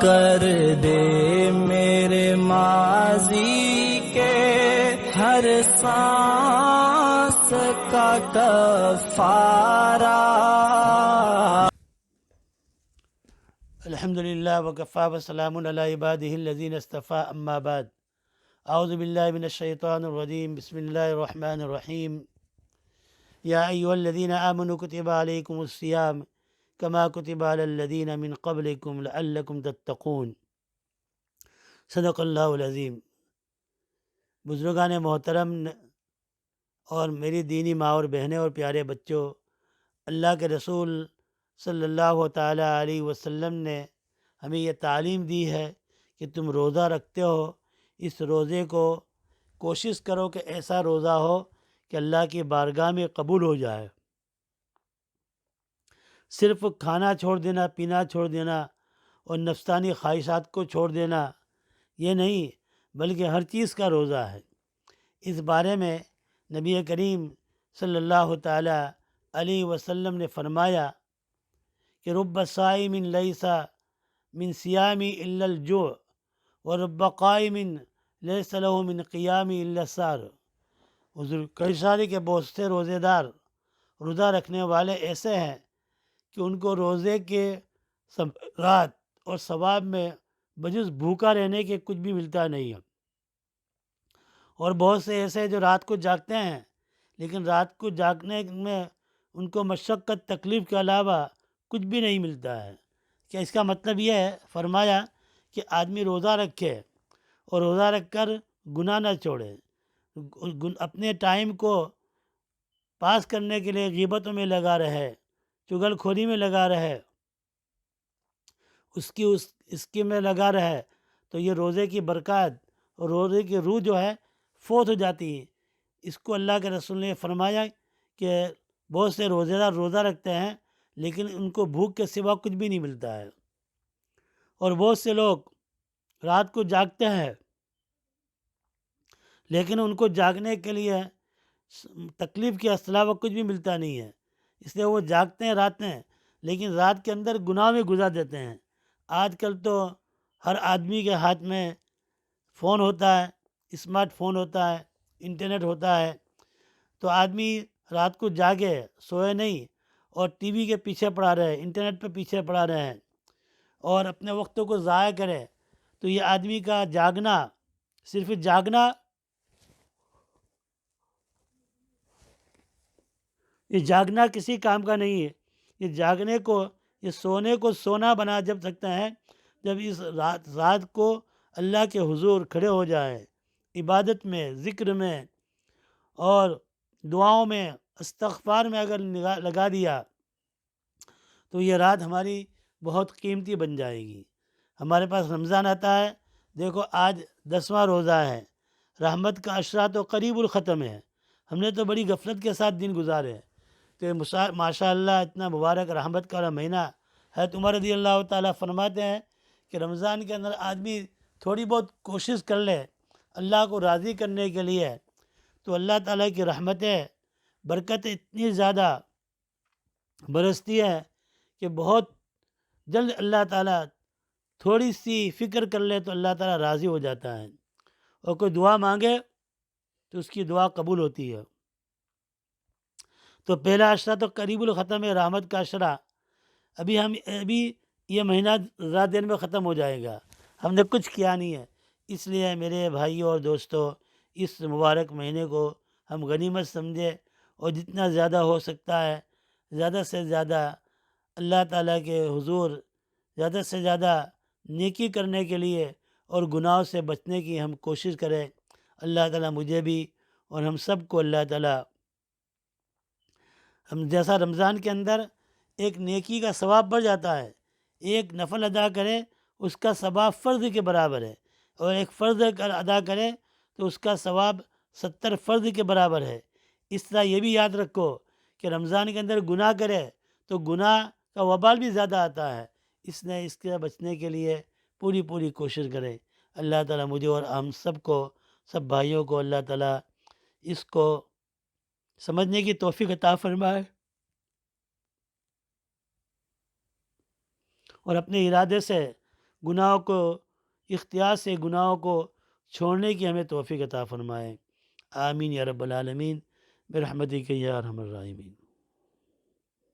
کر دے میرے ماضی کے ہر سانس کا کفارہ۔ الحمدللہ وکفا وسلام علی عبادہ الذین اصطفیٰ، اما بعد، اعوذ باللہ من الشیطان الرجیم، بسم اللہ الرحمن الرحیم۔ یا ایہا الذین آمنوا کتب علیکم الصیام کما کتب علی الذین من قبلکم لعلکم تتقون۔ صدق اللہ العظیم۔ بزرگان محترم اور میری دینی ماں اور بہنیں اور پیارے بچوں، اللہ کے رسول صلی اللہ تعالیٰ علیہ وسلم نے ہمیں یہ تعلیم دی ہے کہ تم روزہ رکھتے ہو، اس روزے کو کوشش کرو کہ ایسا روزہ ہو کہ اللہ کی بارگاہ میں قبول ہو جائے۔ صرف کھانا چھوڑ دینا، پینا چھوڑ دینا اور نفسانی خواہشات کو چھوڑ دینا یہ نہیں، بلکہ ہر چیز کا روزہ ہے۔ اس بارے میں نبی کریم صلی اللہ تعالیٰ علیہ وسلم نے فرمایا کہ رب صائم لیس من صیامی الا الجوع ورب قائم لیس له من قیامی الا السہر۔ حضور کئی سارے کے بہت سے روزے دار، روزہ رکھنے والے ایسے ہیں کہ ان کو روزے کے رات اور ثواب میں بجز بھوکا رہنے کے کچھ بھی ملتا نہیں ہے، اور بہت سے ایسے جو رات کو جاگتے ہیں لیکن رات کو جاگنے میں ان کو مشقت تکلیف کے علاوہ کچھ بھی نہیں ملتا ہے۔ کہ اس کا مطلب یہ ہے، فرمایا کہ آدمی روزہ رکھے اور روزہ رکھ کر گناہ نہ چھوڑے، اپنے ٹائم کو پاس کرنے کے لیے غیبتوں میں لگا رہے، چغل خوری میں لگا رہے، اس کی میں لگا رہے، تو یہ روزے کی برکات اور روزے کی روح جو ہے فوت ہو جاتی ہے۔ اس کو اللہ کے رسول نے فرمایا کہ بہت سے روزے دار روزہ رکھتے ہیں لیکن ان کو بھوک کے سوا کچھ بھی نہیں ملتا ہے، اور بہت سے لوگ رات کو جاگتے ہیں لیکن ان کو جاگنے کے لیے تکلیف کے علاوہ کچھ بھی ملتا نہیں ہے، اس لیے وہ جاگتے ہیں رات میں لیکن رات کے اندر گناہ میں گزار دیتے ہیں۔ آج کل تو ہر آدمی کے ہاتھ میں فون ہوتا ہے، اسمارٹ فون ہوتا ہے، انٹرنیٹ ہوتا ہے، تو آدمی رات کو جاگے سوئے نہیں اور ٹی وی کے پیچھے پڑا رہے، انٹرنیٹ پہ پیچھے پڑا رہے ہیں اور اپنے وقتوں کو ضائع کرے، تو یہ آدمی کا جاگنا، صرف جاگنا، یہ جاگنا کسی کام کا نہیں ہے۔ یہ جاگنے کو، یہ سونے کو سونا بنا جب سکتا ہے جب اس رات کو اللہ کے حضور کھڑے ہو جائے، عبادت میں، ذکر میں اور دعاؤں میں، استغفار میں اگر لگا دیا تو یہ رات ہماری بہت قیمتی بن جائے گی۔ ہمارے پاس رمضان آتا ہے، دیکھو آج 10واں روزہ ہے، رحمت کا عشرہ تو قریب الختم ہے، ہم نے تو بڑی غفلت کے ساتھ دن گزارے، تو ماشاء اللہ اتنا مبارک رحمت کا مہینہ ہے۔ عمر رضی اللہ تعالیٰ فرماتے ہیں کہ رمضان کے اندر آدمی تھوڑی بہت کوشش کر لے اللہ کو راضی کرنے کے لیے تو اللہ تعالیٰ کی رحمتیں، برکتیں اتنی زیادہ برستی ہے کہ بہت جلد اللہ تعالیٰ تھوڑی سی فکر کر لے تو اللہ تعالیٰ راضی ہو جاتا ہے، اور کوئی دعا مانگے تو اس کی دعا قبول ہوتی ہے۔ تو پہلا عشرہ تو قریب الختم ہے، رحمت کا عشرہ، ابھی یہ مہینہ ذرا دیر میں ختم ہو جائے گا، ہم نے کچھ کیا نہیں ہے۔ اس لیے میرے بھائیوں اور دوستوں، اس مبارک مہینے کو ہم غنیمت سمجھے اور جتنا زیادہ ہو سکتا ہے زیادہ سے زیادہ اللہ تعالیٰ کے حضور زیادہ سے زیادہ نیکی کرنے کے لیے اور گناہوں سے بچنے کی ہم کوشش کریں۔ اللہ تعالیٰ مجھے بھی اور ہم سب کو اللہ تعالیٰ، ہم جیسا رمضان کے اندر ایک نیکی کا ثواب بڑھ جاتا ہے، ایک نفل ادا کرے اس کا ثواب فرض کے برابر ہے، اور ایک فرض ادا کرے تو اس کا ثواب 70 فرض کے برابر ہے۔ اس طرح یہ بھی یاد رکھو کہ رمضان کے اندر گناہ کرے تو گناہ کا وبال بھی زیادہ آتا ہے، اس نے اس کے بچنے کے لیے پوری کوشش کرے۔ اللہ تعالیٰ مجھے اور ہم سب کو، سب بھائیوں کو اللہ تعالیٰ اس کو سمجھنے کی توفیق عطا فرمائے اور اپنے ارادے سے گناہوں کو اختیار سے گناہوں کو چھوڑنے کی ہمیں توفیق عطا فرمائے۔ آمین یا رب العالمین برحمتک یا ارحم الراحمین۔